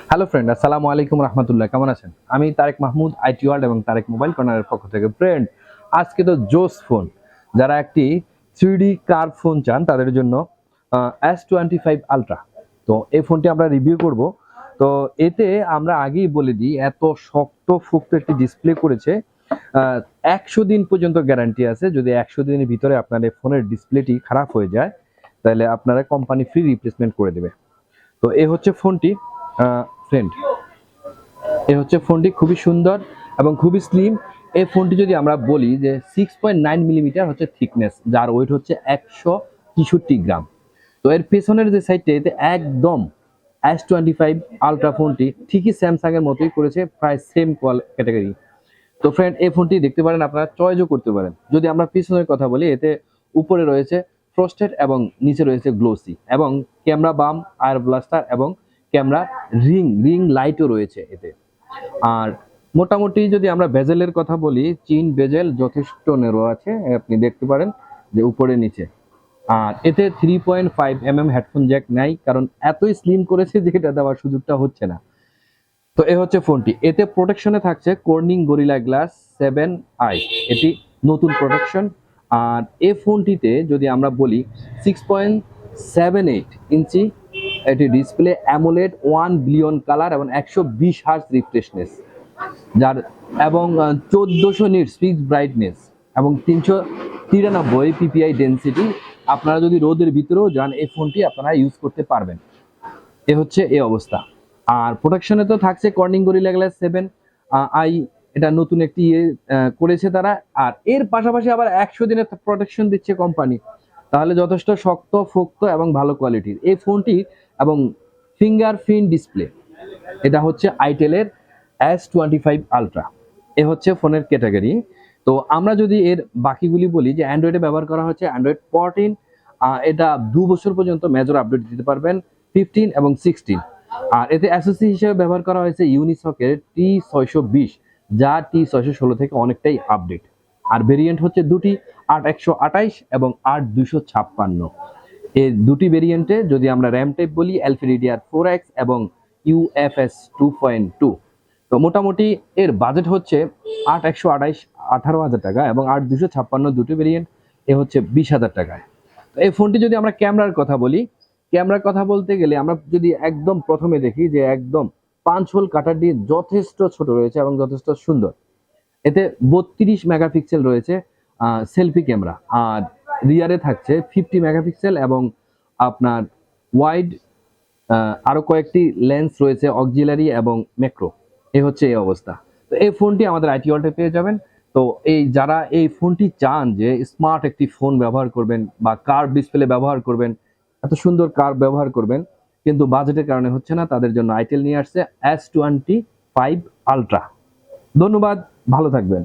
Hello friend, আসসালামু আলাইকুম রহমতুল্লাহ। কেমন আছেন? আমি তারেক মাহমুদ, আইটি ওয়ার্ল্ড এবং তারেক মোবাইল কর্নারের পক্ষ থেকে। ফ্রেন্ড, আজকে তো জোস ফোন, যারা একটি 3D কার্ভ ফোন চান তাদের জন্য S25 আলট্রা। তো এই ফোনটি আমরা রিভিউ করব। তো এতে আমরা আগেই বলে দিই, এত শক্ত ফুক্ত একটি ডিসপ্লে করেছে। 100 দিন পর্যন্ত গ্যারান্টি আছে। যদি 100 দিনের ভিতরে আপনার এই ফোনের ডিসপ্লেটি খারাপ হয়ে যায়, তাহলে আপনারা কোম্পানি ফ্রি রিপ্লেসমেন্ট করে দেবে। তো এই হচ্ছে ফোনটি ফ্রেন্ড, এই হচ্ছে ফোনটি খুবই সুন্দর এবং খুবই স্লিম। এই ফোনটি যদি আমরা বলি যে 6.9 মিলিমিটার হচ্ছে থিকনেস, যার ওয়েট হচ্ছে 163 গ্রাম। তো এর পেছনের যে সাইডটা, এতে একদম S25 আলট্রা ফোনটি ঠিকই স্যামসাং এর মতোই করেছে, প্রায় সেম ক্যাটাগরি। তো ফ্রেন্ড, এই ফোনটি দেখতে পারেন, আপনারা চয়েসও করতে পারেন। যদি আমরা পিছনের কথা বলি, এতে উপরে রয়েছে ফ্রস্টেড এবং নিচে রয়েছে গ্লোসি, এবং ক্যামেরা বাম, আয়ার ব্লাস্টার এবং ক্যামেরা রিং লাইটও রয়েছে এতে। আর মোটামুটি যদি আমরা বেজেলের কথা বলি, চিন বেজেল যথেষ্ট নেরো আছে, আপনি দেখতে পারেন যে উপরে নিচে। আর এতে 3.5 mm হেডফোন জ্যাক নাই, কারণ এতই স্লিম করেছে যে এটা দেওয়ার সুযোগটা হচ্ছে না। তো এ হচ্ছে ফোনটি। এতে প্রোটেকশনে থাকছে কর্নিং গরিলা গ্লাস 7i, এটি নতুন প্রোটেকশন। আর এই ফোনটিতে যদি আমরা বলি 6.78 ইঞ্চি এটি ডিসপ্লে, অ্যামোলেড, 1 বিলিয়ন কালার এবং 120 হার্জ রিফ্রেশনেস, যার এবং 1400 নিটস ফিক্সড ব্রাইটনেস এবং 393 পিপিআই ডেন্সিটি। আপনারা যদি রোদের ভিতরেও যান, এই ফোনটি আপনারা ইউজ করতে পারবেন। এ হচ্ছে এই অবস্থা। আর প্রোটেকশনে তো থাকছে কর্নিং গরিলা গ্লাস 7i, এটা নতুন একটি করেছে তারা। আর এর পাশাপাশি আবার 100 দিনের প্রোটেকশন দিচ্ছে কোম্পানি, তাহলে যথেষ্ট শক্ত ফোক্ত এবং ভালো কোয়ালিটির এই ফোনটি। এবং ফিঙ্গারপ্রিন্ট ডিসপ্লে, এটা হচ্ছে আইটেলের S25 আলট্রা। এ হচ্ছে ফোনের ক্যাটাগরি। তো আমরা যদি এর বাকিগুলি বলি, যে অ্যান্ড্রয়েডে ব্যবহার করা হচ্ছে অ্যান্ড্রয়েড 14, এটা 2 বছর পর্যন্ত মেজর আপডেট দিতে পারবেন, 15 এবং 16। আর এতে এসওসি হিসেবে ব্যবহার করা হয়েছে ইউনিসকের T620, যা T616 থেকে অনেকটাই আপডেট। আর ভেরিয়েন্ট হচ্ছে দুটি, 8128 এবং 8256। এই দুটি ভেরিয়েন্টে যদি আমরা র্যাম টাইপ বলি, LPDDR4X এবং UFS 2.2। তো মোটামুটি এর বাজেট হচ্ছে 8128 18,000 টাকা এবং 8256 দুটি ভেরিয়েন্ট, এ হচ্ছে 20,000 টাকায়। তো এই ফোনটি যদি আমরা ক্যামেরার কথা বলি, ক্যামেরার কথা বলতে গেলে আমরা যদি একদম প্রথমে দেখি, যে একদম পাঁচ হোল কাটারটি যথেষ্ট ছোট রয়েছে এবং যথেষ্ট সুন্দর। এতে 32 মেগাপিক্সেল রয়েছে সেলফি ক্যামেরা, আর রিয়ারে থাকছে 50 মেগাপিক্সেল এবং আপনার ওয়াইড আরো কয়েকটি লেন্স রয়েছে, অক্সিলারি এবং ম্যাক্রো। এই হচ্ছে এই অবস্থা। তো এই ফোনটি আমাদের আইটি ওয়ার্ল্ডে পেয়ে যাবেন। তো এই যারা এই ফোনটি চান যে স্মার্ট একটি ফোন ব্যবহার করবেন বা কার্ভ ডিসপ্লে ব্যবহার করবেন, এত সুন্দর কার্ভ ব্যবহার করবেন, কিন্তু বাজেটের কারণে হচ্ছে না, তাদের জন্য আইটেল নিয়ে আসছে S25 আলট্রা। ধন্যবাদ, ভালো থাকবেন।